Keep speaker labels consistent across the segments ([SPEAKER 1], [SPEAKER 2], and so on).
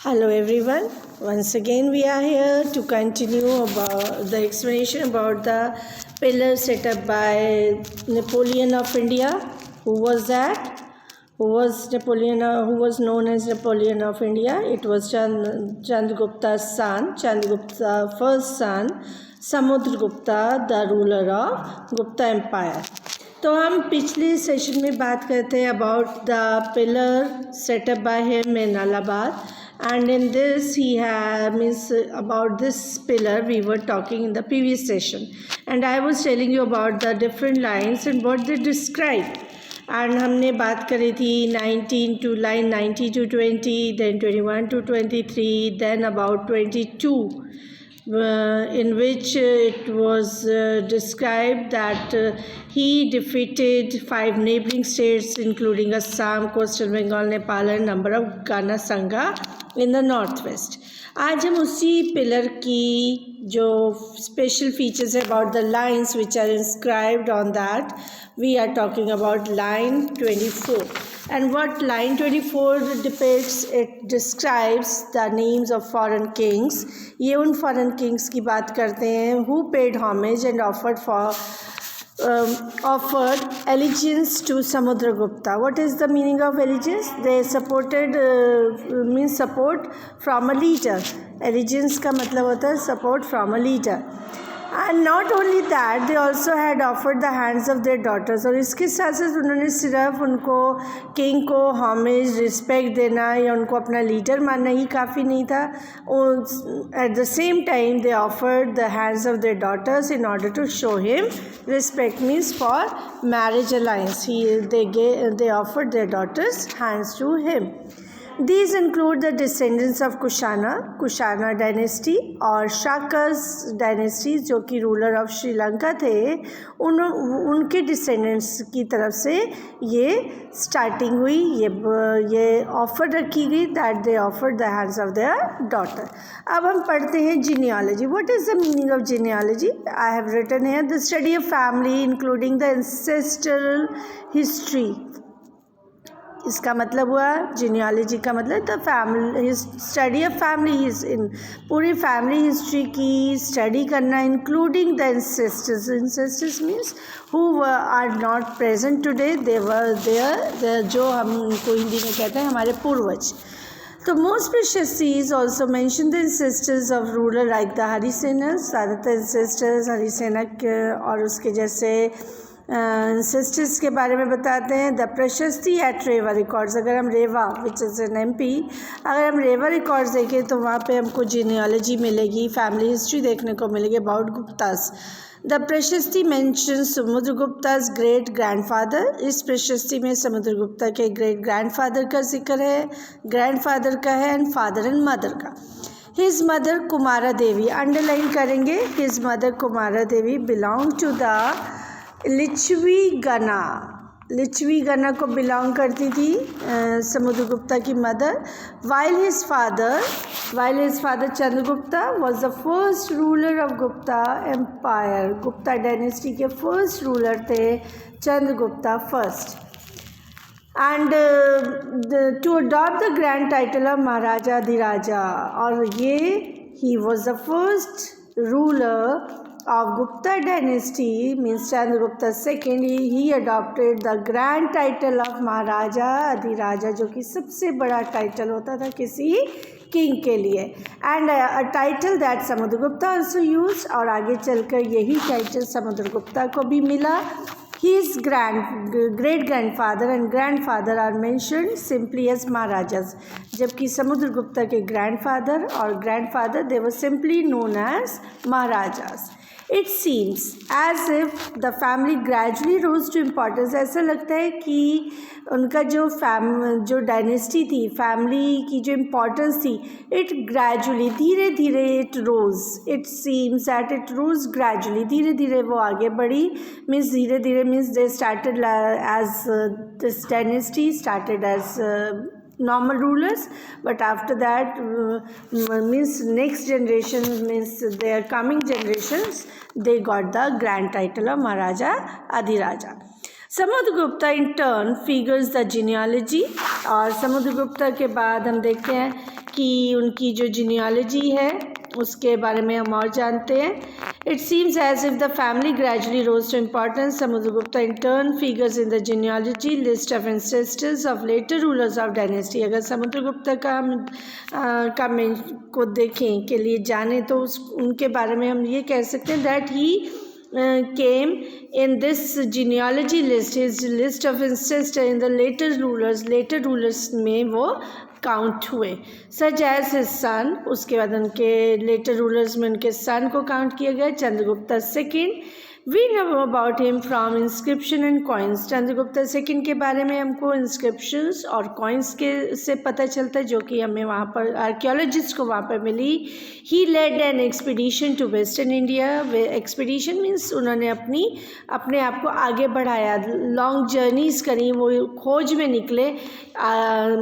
[SPEAKER 1] Hello everyone. Once again we are here to continue about the explanation about the pillar set up by Napoleon of India. Who was that? Who was Napoleon? Who was known as Napoleon of India? It was Chandragupta's son, Chandragupta's first son, Samudragupta, the ruler of Gupta Empire. तो हम पिछले session में बात करते हैं about the pillar setup by him in Allahabad. And in this he means about this pillar we were talking in the previous session, and I was telling you about the different lines and what they describe. And हमने बात करी थी 19 to line 90 to 20, then 21 to 23, then about 22, in which it was described that he defeated 5 neighboring states including Assam, Coastal Bengal, Nepal and number of Gana Sangha in the northwest. आज हम उसी pillar की जो special features है about the lines which are inscribed on that we are talking about line 24. And what line 24 depicts, it describes the names of foreign kings. ये उन foreign kings की बात करते हैं who paid homage and offered allegiance to Samudragupta. What is the meaning of allegiance? They supported means support from a leader. Allegiance का मतलब होता है support from a leader. And not only that, they also had offered the hands of their daughters. और इसके साथ साथ उन्होंने सिर्फ उनको किंग को homage, respect देना या उनको अपना लीडर मानना ही काफ़ी नहीं था. At the same time, they offered the hands of their daughters in order to show him respect, means for marriage alliance. They offered their daughters hands to him. These include the descendants of Kushana dynasty और Shakas dynasty जो कि ruler of Sri Lanka थे. उनके descendants की तरफ से ये starting हुई, ये offer रखी गई that they offered the hands of their daughter. अब हम पढ़ते हैं genealogy. What is the meaning of genealogy? I have written here the study of family including the ancestral history. इसका मतलब हुआ जीनियोलॉजी का मतलब the family study of family in पूरी फैमिली हिस्ट्री की स्टडी करना including the ancestors means who are not present today, they were there, जो हम उनको हिंदी में कहते हैं हमारे पूर्वज. तो मोस्ट प्रीशियस चीज also mention the ancestors of ruler like the हरिसेनस. ज़्यादातर इंसेस्टर्स हरिसेनक और उसके जैसे इंसेस्टर्स के बारे में बताते हैं. द प्रशस्ति एट रेवा रिकॉर्ड्स. अगर हम रेवा विच इज़ एन MP, अगर हम रेवा रिकॉर्ड्स देखें तो वहाँ पे हमको जीनियोलॉजी मिलेगी, फैमिली हिस्ट्री देखने को मिलेगी अबाउट गुप्तास. द प्रशस्ति मेंशन समुद्रगुप्तास ग्रेट ग्रैंडफादर. इस प्रशस्ति में समुद्रगुप्ता के ग्रेट ग्रैंडफादर का जिक्र है, ग्रैंडफादर का है एंड फादर एंड मदर का. His mother Kumara Devi, underline करेंगे, his mother Kumara Devi belong to the Lichchhavi gana को बिलोंग करती थी समुद्रगुप्ता की mother. While his father Chandragupta was the first ruler of Gupta empire. Gupta dynasty के फर्स्ट रूलर थे Chandragupta first. And to adopt the grand title of Maharaja Adhiraja. और ये ही was the first ruler of Gupta dynasty means Chandragupta II. He adopted the grand title of Maharaja Adhiraja, जो कि सबसे बड़ा title होता था किसी किंग के लिए, and a title that Samudragupta also used. और आगे चलकर यही टाइटल समुद्रगुप्ता को भी मिला. His great grandfather and grandfather are mentioned simply as Maharajas, जबकि समुद्रगुप्ता के ग्रैंडफादर और grandfather they were simply known as Maharajas. It seems as if the family gradually rose to importance. ऐसा लगता है कि उनका जो डायनेस्टी थी, फैमिली की जो इम्पोर्टेंस थी, इट ग्रेजुअली धीरे धीरे it rose. It seems that it rose gradually, धीरे धीरे वो आगे बढ़ी. मीन्स धीरे धीरे means they started as this dynasty started as normal rulers, but after that means next generation, means their coming generations, they got the grand title of Maharaja Adhiraja. Samudragupta in turn figures the genealogy. और समुद्रगुप्ता के बाद हम देखते हैं कि उनकी जो genealogy है उसके बारे में हम और जानते हैं. It seems as if the family gradually rose to importance. Samudragupta in turn figures in the genealogy list of ancestors of later rulers of dynasty. अगर समुद्रगुप्त का को देखें के लिए जाने तो उनके बारे में हम ये कह सकते हैं that he came in this genealogy list, his list of ancestors in the later rulers में वो काउंट हुए. सच एज हिज सन, उसके बाद उनके लेटर रूलर्स में उनके सन को काउंट किया गया, Chandragupta second. We know about him from inscription and coins. Chandragupta second के बारे में हमको इंस्क्रिप्शंस और कॉइन्स के से पता चलता है जो कि हमें वहाँ पर आर्कियोलॉजिस्ट को वहाँ पर मिली. He led an expedition to western India. Expedition means उन्होंने अपने आप को आगे बढ़ाया, लॉन्ग जर्नीज करी, वो खोज में निकले.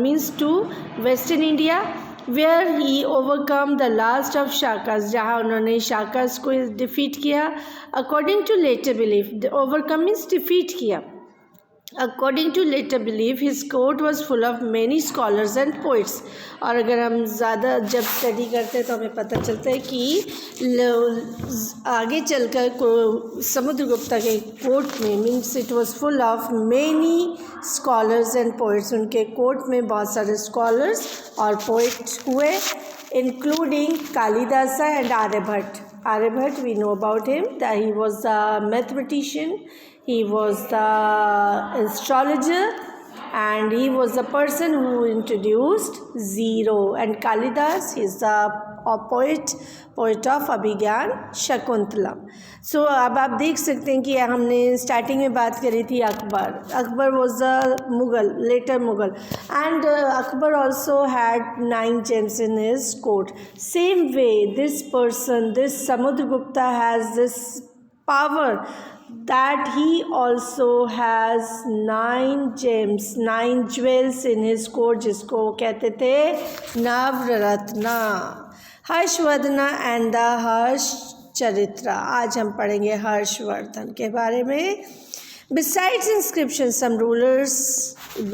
[SPEAKER 1] Means to western India where he overcome the last of Shakas, जहाँ उन्होंने शाकास को डिफीट किया. According to later belief, overcome means defeat किया. According to later belief, his court was full of many scholars and poets. और अगर हम ज़्यादा जब स्टडी करते हैं तो हमें पता चलता है कि आगे चलकर समुद्रगुप्ता के कोर्ट में means it was full of many scholars and poets. उनके कोर्ट में बहुत सारे स्कॉलर्स और पोइट्स हुए, including Kalidasa and Aryabhata. Aryabhata, we know about him that he was the mathematician, he was the astrologer, and he was the person who introduced zero. And Kalidas, he is the poet of Abhigyan Shakuntala. So अब आप देख सकते हैं कि हमने starting में बात करी थी Akbar was the Mughal, later Mughal, and Akbar also had 9 gems in his court. Same way, this person, this Samudragupta has this power that he also has 9 gems, 9 jewels in his court, जिसको कहते थे Navratna, Harshavardhana and the हर्ष चरित्रा. आज हम पढ़ेंगे हर्षवर्धन के बारे में. Besides inscription, some rulers,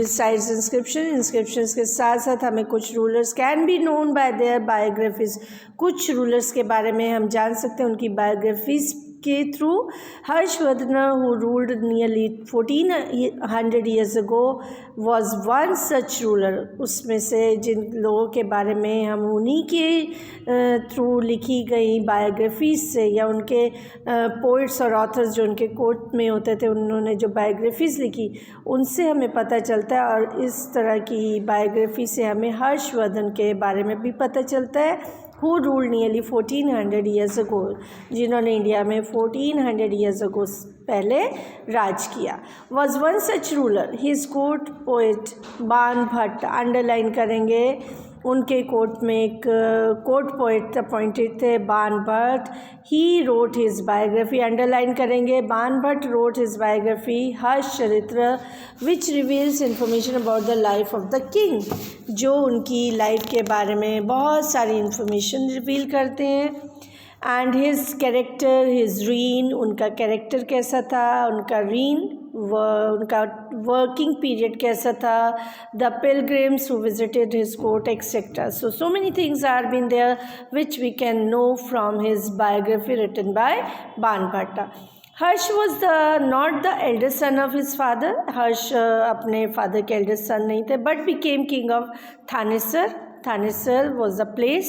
[SPEAKER 1] besides inscriptions के साथ साथ हमें कुछ rulers can be known by their biographies. कुछ rulers के बारे में हम जान सकते हैं उनकी biographies के through. Harshvardhan who ruled nearly 1400 years ago was one such ruler. उसमें से जिन लोगों के बारे में हम उन्हीं के थ्रू लिखी गई बायोग्राफीज से या उनके पोइट्स और ऑथर्स जो उनके कोर्ट में होते थे उन्होंने जो बायोग्राफीज लिखी उनसे हमें पता चलता है. और इस तरह की बायोग्राफी से हमें हर्षवर्धन के बारे में भी पता चलता है who ruled nearly 1400 years ago, जिन्होंने इंडिया में 1400 years ago पहले राज किया. was one such ruler. his court poet बाण भट्ट, अंडरलाइन करेंगे, उनके कोर्ट में एक कोर्ट पोइट अपॉइंटेड थे Bana Bhatta. He wrote his biography, underline करेंगे, Bana Bhatta wrote his biography Harsha Charita which reveals information about the life of the king, जो उनकी लाइफ के बारे में बहुत सारी इंफॉर्मेशन रिवील करते हैं. And his character, his reign, उनका कैरेक्टर कैसा था, उनका रीन उनका वर्किंग पीरियड कैसा था, the pilgrims who visited his court etcetera. So many things are been there which we can know from his biography written by Bana Bhatta. Harsha was not the elder son of his father. Harsha अपने father के elder son नहीं थे, but became king of Thanesar. Thanesar was the place,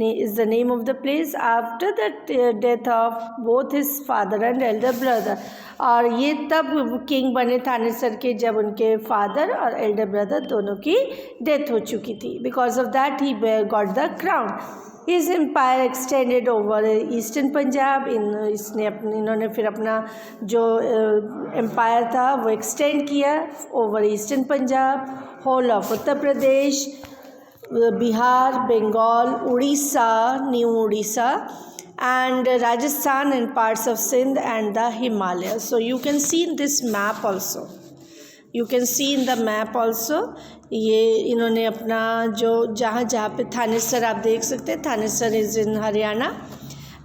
[SPEAKER 1] is the name of the place after the death of both his father and elder brother. और ये तब king बने थानेसर के जब उनके फादर और एल्डर ब्रदर दोनों की डेथ हो चुकी थी. Because of that he got the crown. His empire extended over eastern Punjab. इन्होंने फिर अपना जो एम्पायर था वो एक्सटेंड किया over eastern Punjab, whole of Uttar Pradesh, Bihar, Bengal, Orissa, new Orissa, and Rajasthan and parts of Sindh and the Himalayas. So you can see in this map also. You can see in the map also. ये इन्होंने अपना जो जहाँ पे थानेसर आप देख सकते हैं, Thanesar is in Haryana.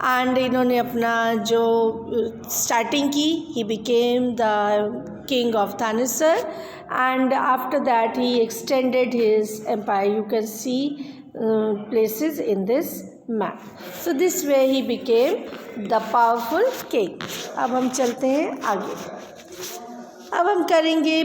[SPEAKER 1] And इन्होंने अपना जो स्टार्टिंग की, he became the king of Thanesar. And after that he extended his empire. You can see places in this map. So this way he became the powerful king. अब हम चलते हैं आगे. अब हम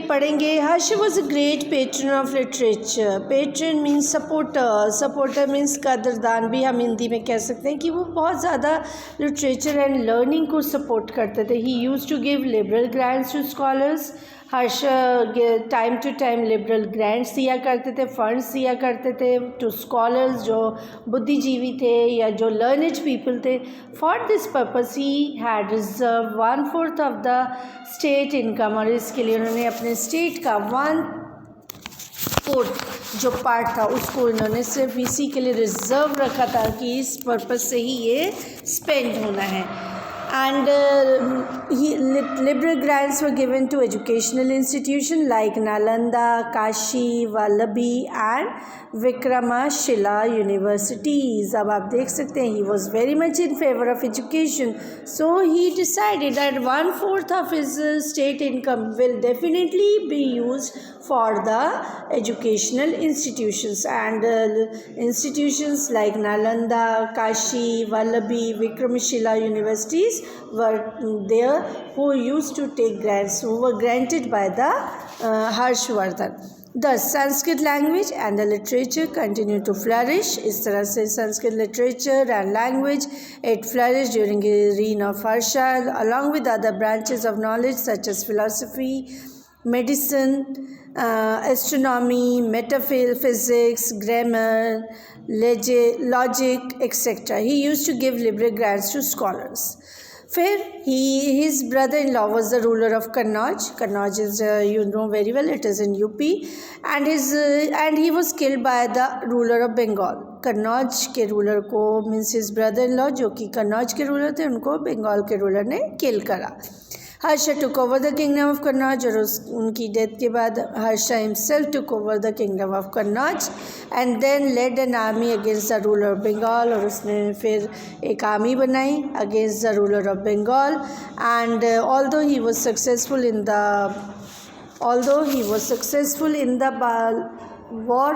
[SPEAKER 1] पढ़ेंगे. Harsha was a great patron of literature. Patron means supporter. Supporter means कदरदान भी हम हिंदी में कह सकते हैं कि वो बहुत ज़्यादा लिटरेचर एंड लर्निंग को सपोर्ट करते थे. He used to give liberal grants to scholars. Harsh time to time liberal grants दिया करते थे, फंड्स दिया करते थे टू स्कॉलर्स जो बुद्धिजीवी थे या जो लर्नेड पीपल थे. For this purpose he had reserve 1/4 of the state income. और इसके लिए उन्होंने अपने स्टेट का 1/4 जो पार्ट था उसको इन्होंने सिर्फ इसी के लिए रिजर्व रखा था कि इस पर्पस से ही ये स्पेंड होना है. And liberal grants were given to educational institutions like Nalanda, Kashi, Vallabhi and Vikramashila universities. अब आप देख सकते हैं he was very much in favor of education. So he decided that 1/4 of his state income will definitely be used for the educational institutions. And institutions like Nalanda, Kashi, Vallabhi, Vikramashila universities were there who used to take grants, who were granted by the Harshvardhan. Thus Sanskrit language and the literature continued to flourish. इस तरह से Sanskrit literature and language it flourished during the reign of Harsha along with other branches of knowledge such as philosophy, medicine, astronomy, metaphysics, grammar, logic, etc. He used to give liberal grants to scholars. फिर his brother-in-law was the ruler of Kannauj. Kannauj is you know very well, it is in UP, and he was killed by the ruler of Bengal. Kannauj के ruler को means his brother-in-law जो कि कन्नौज के ruler थे उनको बंगाल के ruler ने kill करा. Harsha took over the kingdom of Kannauj और उनकी डेथ के बाद Harsha himself took over the kingdom of Kannauj and then led an army against the ruler of Bengal. और उसने फिर एक आर्मी बनाई against the ruler of Bengal. And although he was successful in the war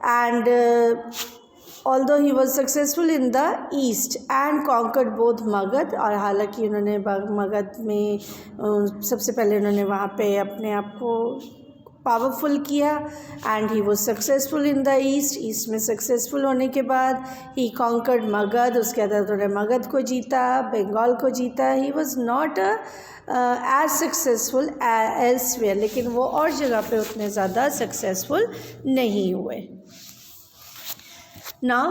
[SPEAKER 1] and although he was successful in the east and conquered both Magad. और हालांकि उन्होंने मगध में सबसे पहले उन्होंने वहाँ पे अपने आप को पावरफुल किया and he was successful in the east में सक्सेसफुल होने के बाद he conquered मगध. उसके बाद उन्होंने मगध को जीता, बंगाल को जीता. he was not as successful elsewhere, लेकिन वो और जगह पे उतने ज़्यादा सक्सेसफुल नहीं हुए. Now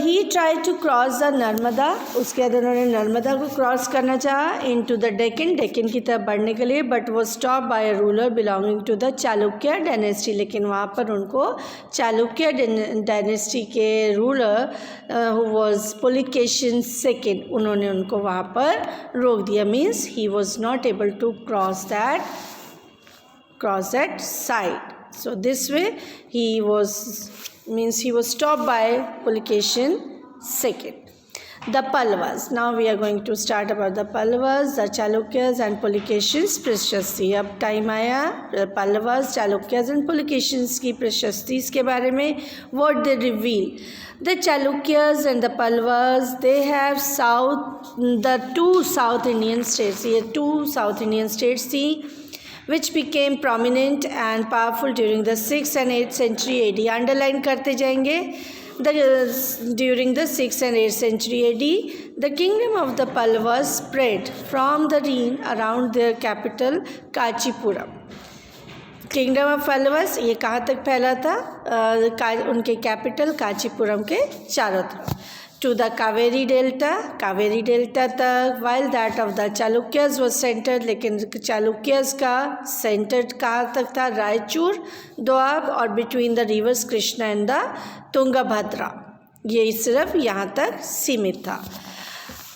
[SPEAKER 1] he tried to cross the Narmada. उसके बाद उन्होंने नर्मदा को क्रॉस करना चाहा into the डेक्कन की तरफ बढ़ने के लिए, but was stopped by a ruler belonging to the Chalukya dynasty. लेकिन वहाँ पर उनको चालुक्य dynasty के ruler who was Pulikeshin II उन्होंने उनको वहाँ पर रोक दिया. means he was not able to cross that side. So this way he was stopped by Pulikeshin II. The Pallavas. Now we are going to start about the Pallavas, the Chalukyas and Pulikeshins प्रशस्ति. अब time आया Pallavas, Chalukyas and Pulikeshins की प्रशस्ति के बारे में. What they reveal. The Chalukyas and the Pallavas, they have the two South Indian states. ये two South Indian states थी which became prominent and powerful during the 6th and 8th century AD. Underline करते जाएंगे. During the 6th and 8th century AD, the kingdom of the Pallavas spread from the Rhine around their capital Kanchipuram. Kingdom of Pallavas ये कहाँ तक फैला था? उनके capital Kanchipuram के चारों तरफ. To the Kaveri Delta तक, while that of the Chalukyas was centered, लेकिन Chalukyas का centered कहाँ तक था? रायचूर, दोआब और between the rivers Krishna and the Tungabhadra. ये सिर्फ यहाँ तक सीमित था.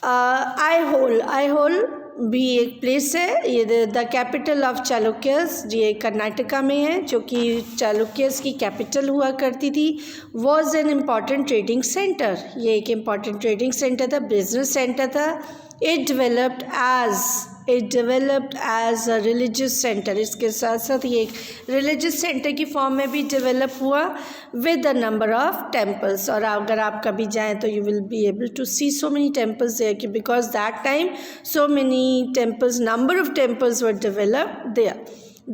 [SPEAKER 1] आइहोल भी एक प्लेस है. ये द कैपिटल ऑफ चालुक्यस ये कर्नाटका में है जो कि चालुक्यस की कैपिटल हुआ करती थी. Was an important trading centre. ये एक इम्पॉर्टेंट ट्रेडिंग सेंटर था, बिजनेस सेंटर था. It it developed as a religious center. इसके साथ साथ ये एक religious center की form में भी develop हुआ with a number of temples. और अगर आप कभी जाएं तो you will be able to see so many temples there because that time so many temples, number of temples were developed there.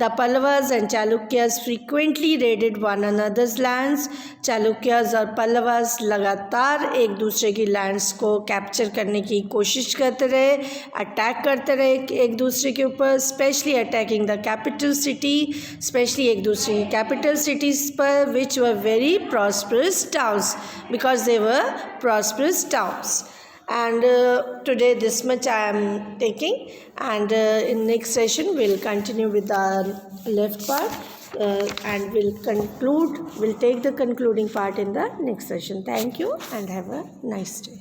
[SPEAKER 1] The Pallavas and Chalukyas frequently raided one another's lands. Chalukyas और Pallavas लगातार एक दूसरे की lands को capture करने की कोशिश करते रहे, अटैक करते रहे एक दूसरे के ऊपर, specially attacking the capital city, specially एक दूसरे की कैपिटल सिटीज़ पर, which were very prosperous towns because they were prosperous towns. And today this much I am taking, and in next session we'll continue with the left part and we'll take the concluding part in the next session. Thank you and have a nice day.